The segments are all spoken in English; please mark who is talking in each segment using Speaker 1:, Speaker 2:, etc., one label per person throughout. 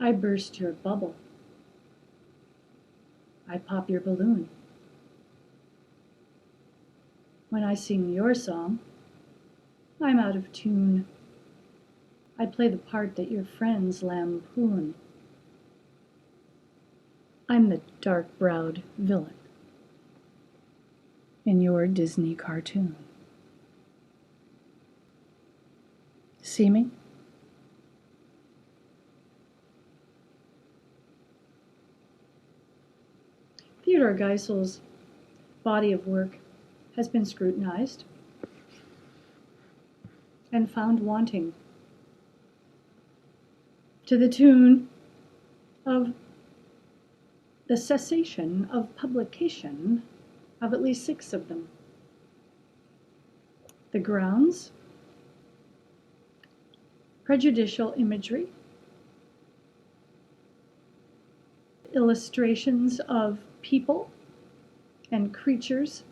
Speaker 1: I burst your bubble. I pop your balloon. When I sing your song, I'm out of tune. I play the part that your friends lampoon. I'm the dark-browed villain in your Disney cartoon. See me? Theodore Geisel's body of work has been scrutinized and found wanting to the tune of the cessation of publication of at least 6 of them. The grounds: prejudicial imagery, illustrations of people and creatures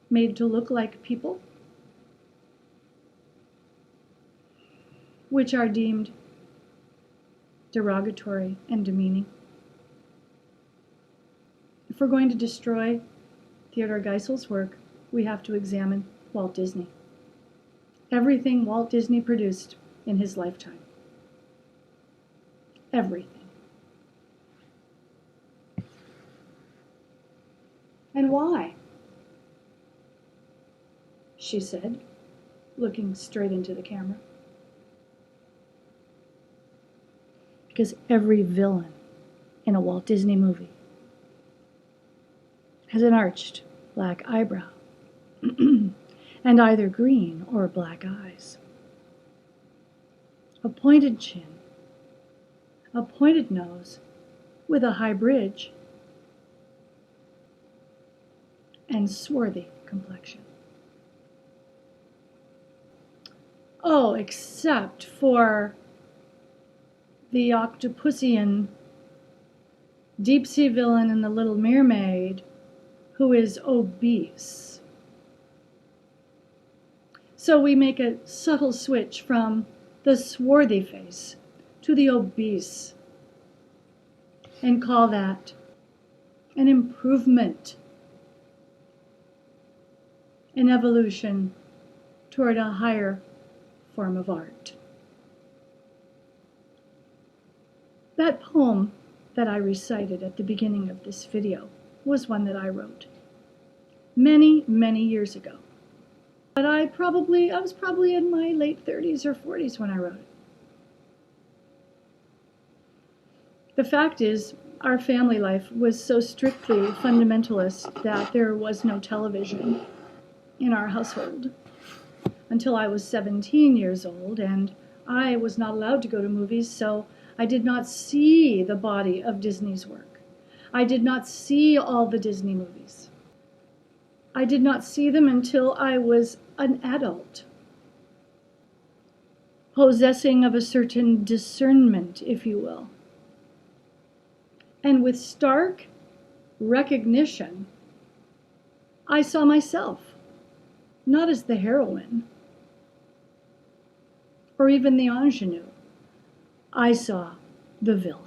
Speaker 1: made to look like people, which are deemed derogatory and demeaning. If we're going to destroy Theodore Geisel's work, we have to examine Walt Disney. Everything Walt Disney produced in his lifetime. Everything. And why? She said, looking straight into the camera. Because every villain in a Walt Disney movie has an arched black eyebrow and either green or black eyes, a pointed chin, a pointed nose with a high bridge, and swarthy complexion. Oh, except for the Octopussian deep-sea villain in The Little Mermaid, who is obese. So we make a subtle switch from the swarthy face to the obese and call that an improvement, an evolution toward a higher form of art. That poem that I recited at the beginning of this video was one that I wrote many, many years ago. But I was probably in my late 30s or 40s when I wrote it. The fact is, our family life was so strictly fundamentalist that there was no television in our household until I was 17 years old, and I was not allowed to go to movies, so I did not see the body of Disney's work. I did not see all the Disney movies. I did not see them until I was an adult, possessing of a certain discernment, if you will. And with stark recognition, I saw myself, not as the heroine, or even the ingenue. I saw the villain.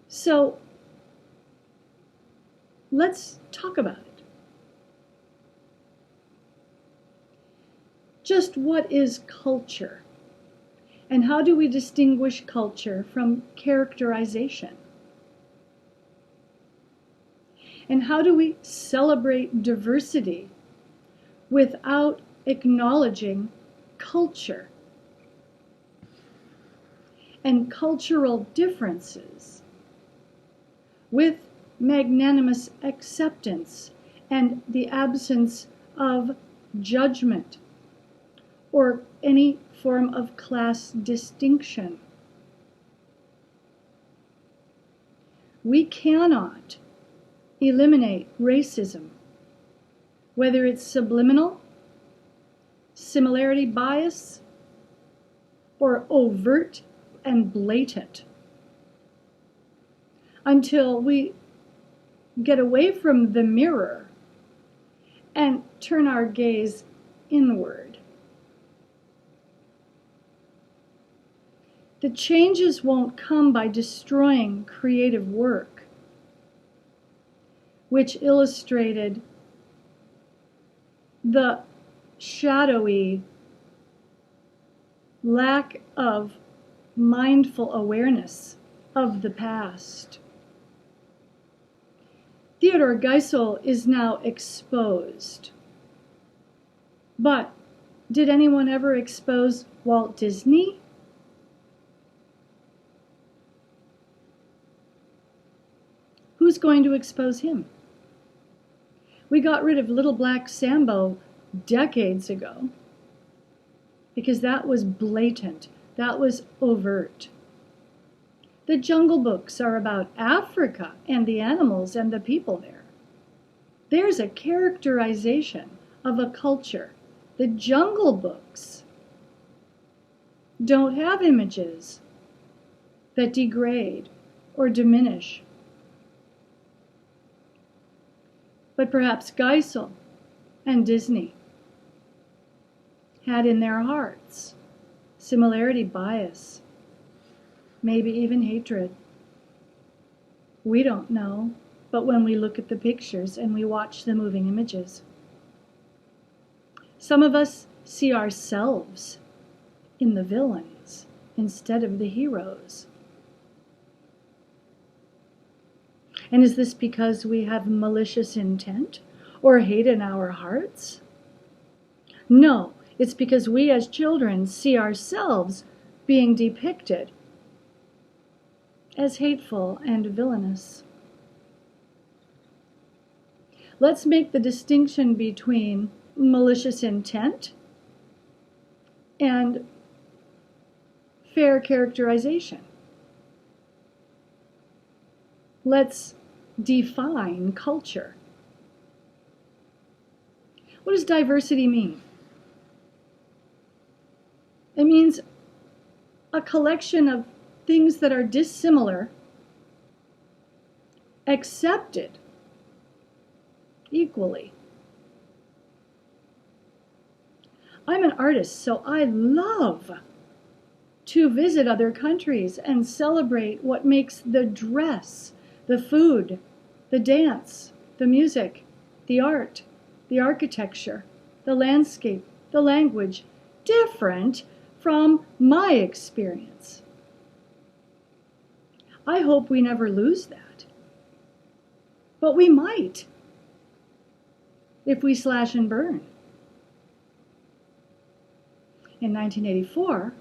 Speaker 1: So let's talk about it. Just what is culture? And how do we distinguish culture from characterization? And how do we celebrate diversity without acknowledging culture and cultural differences with magnanimous acceptance and the absence of judgment or any form of class distinction? We cannot eliminate racism, whether it's subliminal, similarity bias, or overt and blatant, until we get away from the mirror and turn our gaze inward. The changes won't come by destroying creative work, which illustrated the shadowy lack of mindful awareness of the past. Theodore Geisel is now exposed. But did anyone ever expose Walt Disney? Who's going to expose him? We got rid of Little Black Sambo decades ago because that was blatant, that was overt. The Jungle Books are about Africa and the animals and the people there. There's a characterization of a culture. The Jungle Books don't have images that degrade or diminish. But perhaps Geisel and Disney had in their hearts similarity bias, maybe even hatred. We don't know, but when we look at the pictures and we watch the moving images, some of us see ourselves in the villains instead of the heroes. And is this because we have malicious intent or hate in our hearts? No, it's because we as children see ourselves being depicted as hateful and villainous. Let's make the distinction between malicious intent and fair characterization. Let's define culture. What does diversity mean? It means a collection of things that are dissimilar, accepted equally. I'm an artist, so I love to visit other countries and celebrate what makes the dress, the food, the dance, the music, the art, the architecture, the landscape, the language different from my experience. I hope we never lose that. But we might if we slash and burn. In 1984,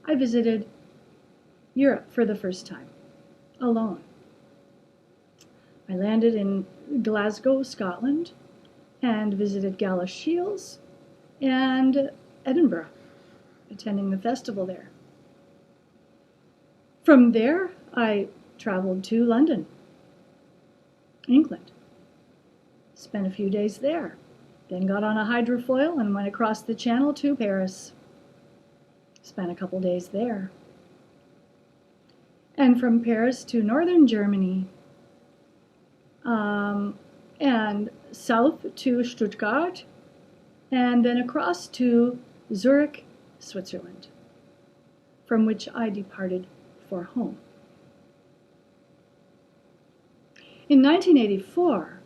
Speaker 1: I visited Europe for the first time, alone. I landed in Glasgow, Scotland, and visited Galashiels and Edinburgh, attending the festival there. From there, I traveled to London, England, spent a few days there, then got on a hydrofoil and went across the channel to Paris. Spent a couple days there. And from Paris to northern Germany, and south to Stuttgart, and then across to Zurich, Switzerland, from which I departed for home. In 1984,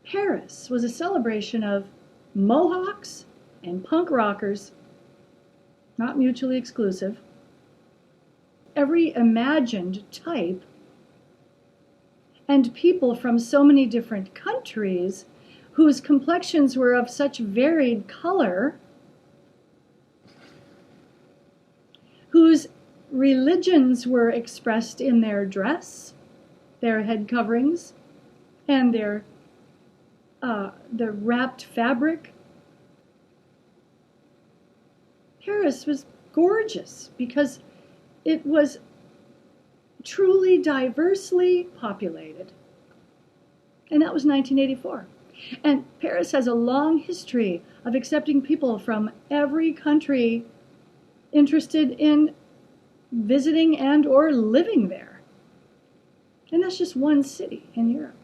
Speaker 1: Paris was a celebration of Mohawks and punk rockers, not mutually exclusive, every imagined type, and people from so many different countries whose complexions were of such varied color, whose religions were expressed in their dress, their head coverings, and their the wrapped fabric. Paris was gorgeous because it was truly diversely populated. And that was 1984. And Paris has a long history of accepting people from every country interested in visiting and or living there. And that's just one city in Europe.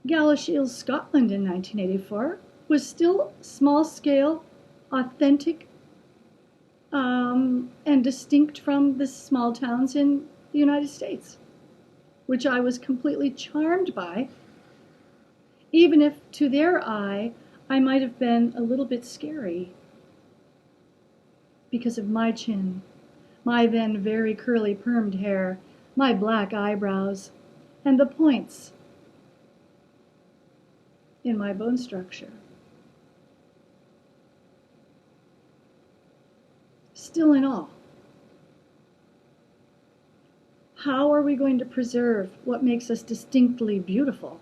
Speaker 1: Galashiels, Scotland in 1984 was still small scale, authentic, and distinct from the small towns in the United States, which I was completely charmed by, even if to their eye I might have been a little bit scary because of my chin, my then very curly permed hair, my black eyebrows, and the points in my bone structure. Still in all, how are we going to preserve what makes us distinctly beautiful?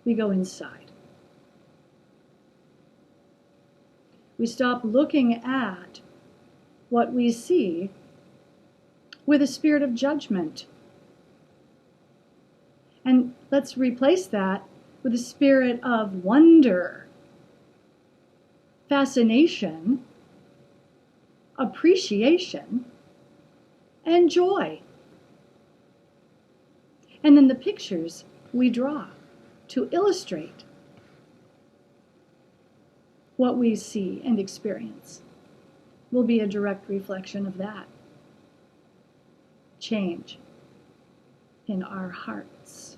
Speaker 1: We go inside. We stop looking at what we see with a spirit of judgment. And let's replace that with a spirit of wonder, fascination, appreciation, and joy. And then the pictures we draw to illustrate what we see and experience will be a direct reflection of that change in our hearts.